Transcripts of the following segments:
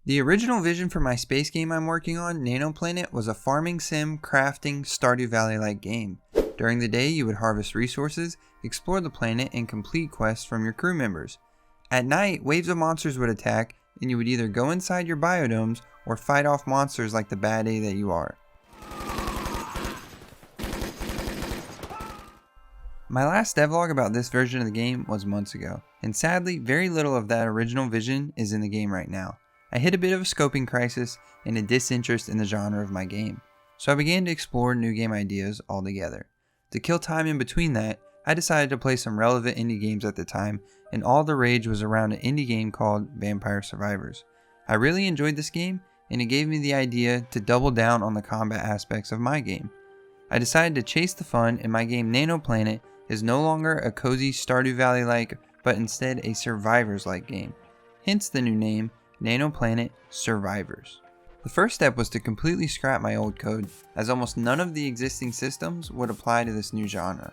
The original vision for my space game I'm working on, Nanoplanet, was a farming sim, crafting, Stardew Valley-like game. During the day, you would harvest resources, explore the planet, and complete quests from your crew members. At night, waves of monsters would attack, and you would either go inside your biodomes or fight off monsters like the bad A that you are. My last devlog about this version of the game was months ago, and sadly, very little of that original vision is in the game right now. I hit a bit of a scoping crisis and a disinterest in the genre of my game, so I began to explore new game ideas altogether. To kill time in between that, I decided to play some relevant indie games at the time, and all the rage was around an indie game called Vampire Survivors. I really enjoyed this game, and it gave me the idea to double down on the combat aspects of my game. I decided to chase the fun, and my game Nanoplanet is no longer a cozy Stardew Valley-like, but instead a Survivors-like game. Hence the new name, Nanoplanet Survivors. The first step was to completely scrap my old code, as almost none of the existing systems would apply to this new genre.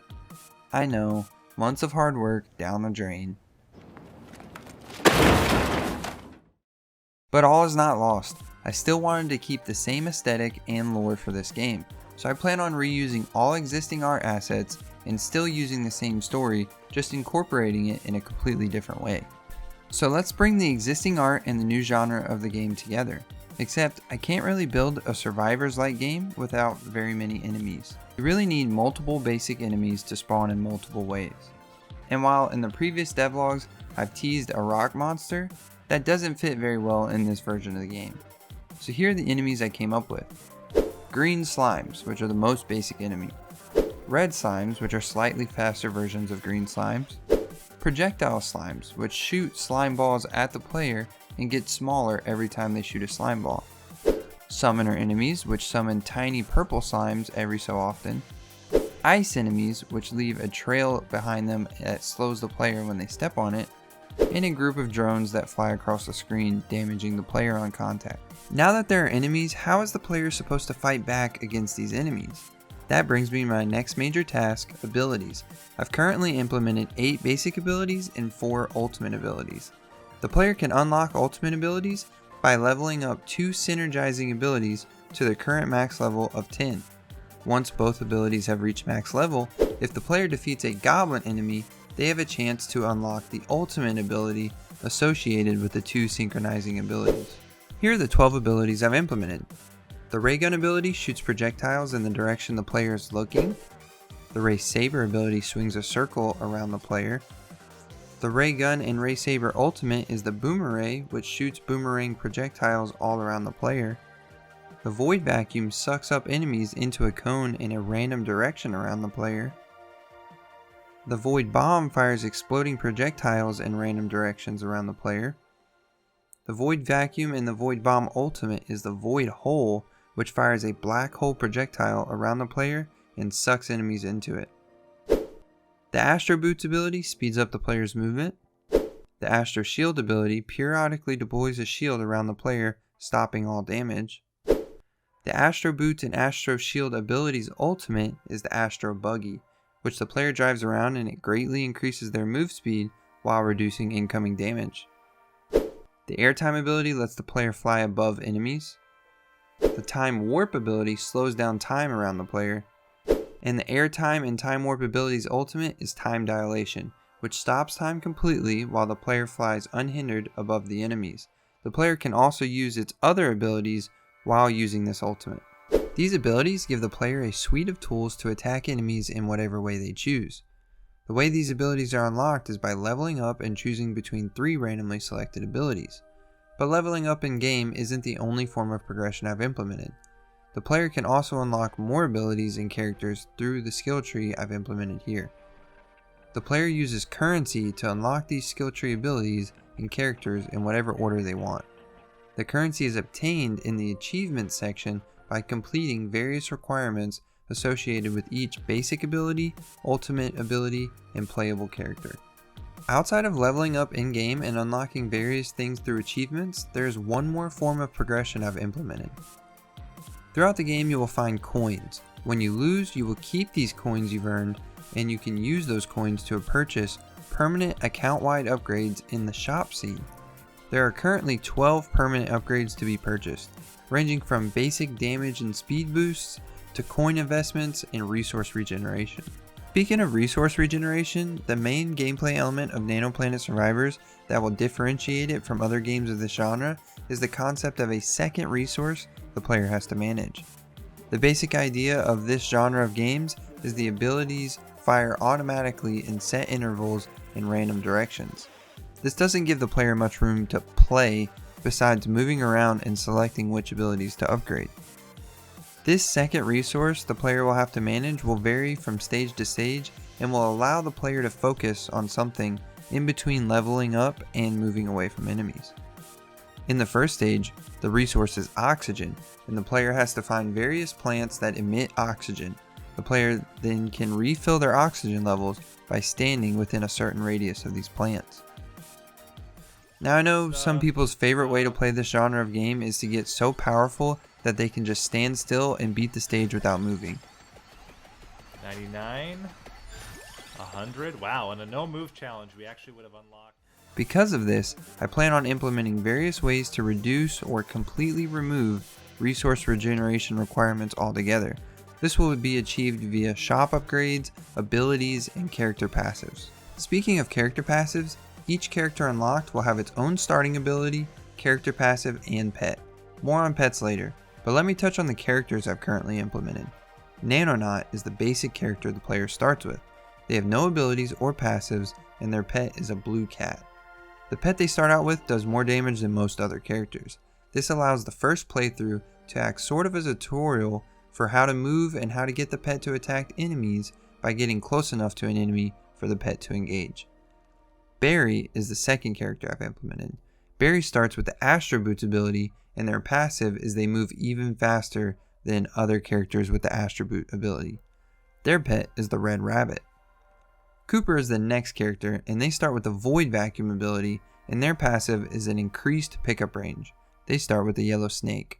I know, months of hard work down the drain. But all is not lost. I still wanted to keep the same aesthetic and lore for this game, so I plan on reusing all existing art assets and still using the same story, just incorporating it in a completely different way. So let's bring the existing art and the new genre of the game together. Except I can't really build a Survivors-like game without very many enemies. You really need multiple basic enemies to spawn in multiple ways. And while in the previous devlogs I've teased a rock monster, that doesn't fit very well in this version of the game. So here are the enemies I came up with. Green slimes, which are the most basic enemy. Red slimes, which are slightly faster versions of green slimes. Projectile slimes, which shoot slime balls at the player and get smaller every time they shoot a slime ball. Summoner enemies, which summon tiny purple slimes every so often. Ice enemies, which leave a trail behind them that slows the player when they step on it. And a group of drones that fly across the screen, damaging the player on contact. Now that there are enemies, how is the player supposed to fight back against these enemies? That brings me to my next major task, abilities. I've currently implemented 8 basic abilities and 4 ultimate abilities. The player can unlock ultimate abilities by leveling up 2 synergizing abilities to their current max level of 10. Once both abilities have reached max level, if the player defeats a goblin enemy, they have a chance to unlock the ultimate ability associated with the 2 synchronizing abilities. Here are the 12 abilities I've implemented. The ray gun ability shoots projectiles in the direction the player is looking. The ray saber ability swings a circle around the player. The ray gun and ray saber ultimate is the boomerang, which shoots boomerang projectiles all around the player. The void vacuum sucks up enemies into a cone in a random direction around the player. The void bomb fires exploding projectiles in random directions around the player. The void vacuum and the void bomb ultimate is the void hole, which fires a black hole projectile around the player and sucks enemies into it. The Astro Boots ability speeds up the player's movement. The Astro Shield ability periodically deploys a shield around the player, stopping all damage. The Astro Boots and Astro Shield abilities ultimate is the Astro Buggy, which the player drives around and it greatly increases their move speed while reducing incoming damage. The Airtime ability lets the player fly above enemies. The Time Warp ability slows down time around the player. And the Airtime and Time Warp abilities ultimate is Time Dilation, which stops time completely while the player flies unhindered above the enemies. The player can also use its other abilities while using this ultimate. These abilities give the player a suite of tools to attack enemies in whatever way they choose. The way these abilities are unlocked is by leveling up and choosing between 3 randomly selected abilities. But leveling up in game isn't the only form of progression I've implemented. The player can also unlock more abilities and characters through the skill tree I've implemented here. The player uses currency to unlock these skill tree abilities and characters in whatever order they want. The currency is obtained in the achievements section by completing various requirements associated with each basic ability, ultimate ability, and playable character. Outside of leveling up in-game and unlocking various things through achievements, there is one more form of progression I've implemented. Throughout the game you will find coins. When you lose, you will keep these coins you've earned, and you can use those coins to purchase permanent account-wide upgrades in the shop scene. There are currently 12 permanent upgrades to be purchased, ranging from basic damage and speed boosts to coin investments and resource regeneration. Speaking of resource regeneration, the main gameplay element of Nanoplanet Survivors that will differentiate it from other games of this genre is the concept of a second resource the player has to manage. The basic idea of this genre of games is the abilities fire automatically in set intervals in random directions. This doesn't give the player much room to play besides moving around and selecting which abilities to upgrade. This second resource the player will have to manage will vary from stage to stage and will allow the player to focus on something in between leveling up and moving away from enemies. In the first stage, the resource is oxygen, and the player has to find various plants that emit oxygen. The player then can refill their oxygen levels by standing within a certain radius of these plants. Now I know some people's favorite way to play this genre of game is to get so powerful that they can just stand still and beat the stage without moving. 99, 100, wow, and a no move challenge we actually would have unlocked. Because of this, I plan on implementing various ways to reduce or completely remove resource regeneration requirements altogether. This will be achieved via shop upgrades, abilities, and character passives. Speaking of character passives, each character unlocked will have its own starting ability, character passive, and pet. More on pets later, but let me touch on the characters I've currently implemented. Nanonaut is the basic character the player starts with. They have no abilities or passives, and their pet is a blue cat. The pet they start out with does more damage than most other characters. This allows the first playthrough to act sort of as a tutorial for how to move and how to get the pet to attack enemies by getting close enough to an enemy for the pet to engage. Barry is the second character I've implemented. Barry starts with the Astro Boots ability, and their passive is they move even faster than other characters with the Astro Boot ability. Their pet is the Red Rabbit. Cooper is the next character, and they start with the Void Vacuum ability, and their passive is an increased pickup range. They start with the Yellow Snake.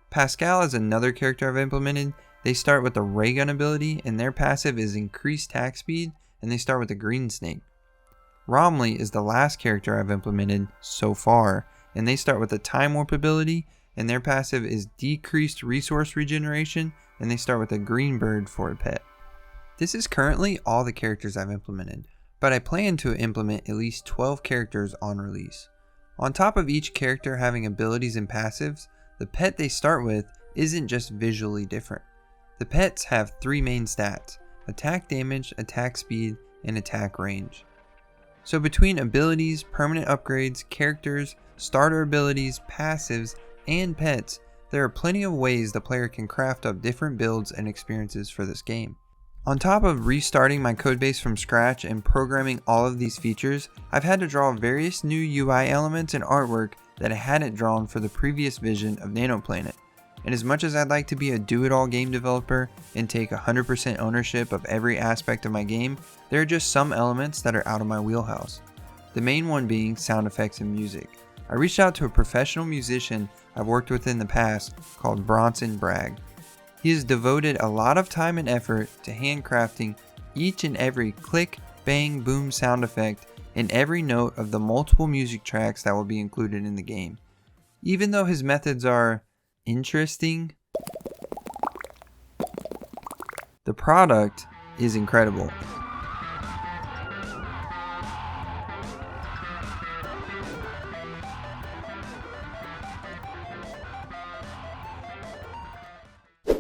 Pascal is another character I've implemented. They start with the Ray Gun ability, and their passive is increased attack speed, and they start with the Green Snake. Romley is the last character I've implemented so far, and they start with the Time Warp ability, and their passive is decreased resource regeneration, and they start with a Green Bird for a pet. This is currently all the characters I've implemented, but I plan to implement at least 12 characters on release. On top of each character having abilities and passives, the pet they start with isn't just visually different. The pets have 3 main stats: attack damage, attack speed, and attack range. So between abilities, permanent upgrades, characters, starter abilities, passives, and pets, there are plenty of ways the player can craft up different builds and experiences for this game. On top of restarting my codebase from scratch and programming all of these features, I've had to draw various new UI elements and artwork that I hadn't drawn for the previous vision of Nanoplanet. And as much as I'd like to be a do-it-all game developer and take 100% ownership of every aspect of my game, there are just some elements that are out of my wheelhouse. The main one being sound effects and music. I reached out to a professional musician I've worked with in the past called Bronson Bragg. He has devoted a lot of time and effort to handcrafting each and every click, bang, boom sound effect in every note of the multiple music tracks that will be included in the game. Even though his methods are interesting, the product is incredible.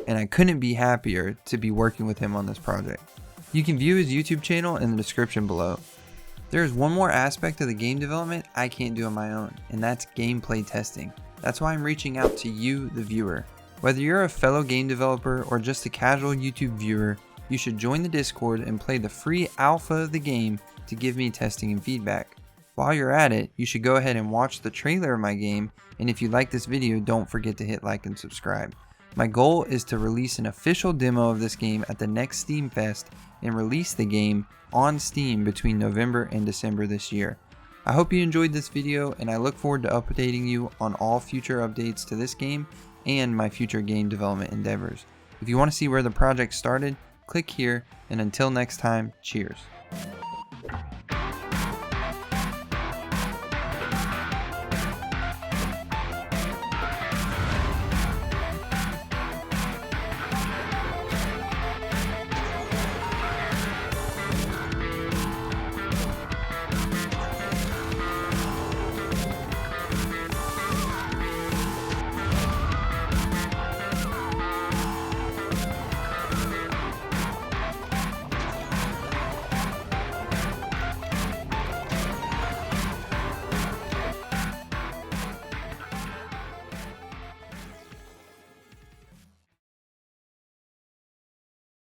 And I couldn't be happier to be working with him on this project. You can view his YouTube channel in the description below. There is one more aspect of the game development I can't do on my own, and that's gameplay testing. That's why I'm reaching out to you, the viewer. Whether you're a fellow game developer or just a casual YouTube viewer, you should join the Discord and play the free alpha of the game to give me testing and feedback. While you're at it, you should go ahead and watch the trailer of my game, and if you like this video, don't forget to hit like and subscribe. My goal is to release an official demo of this game at the next Steam Fest and release the game on Steam between November and December this year. I hope you enjoyed this video, and I look forward to updating you on all future updates to this game and my future game development endeavors. If you want to see where the project started, click here, and until next time, cheers.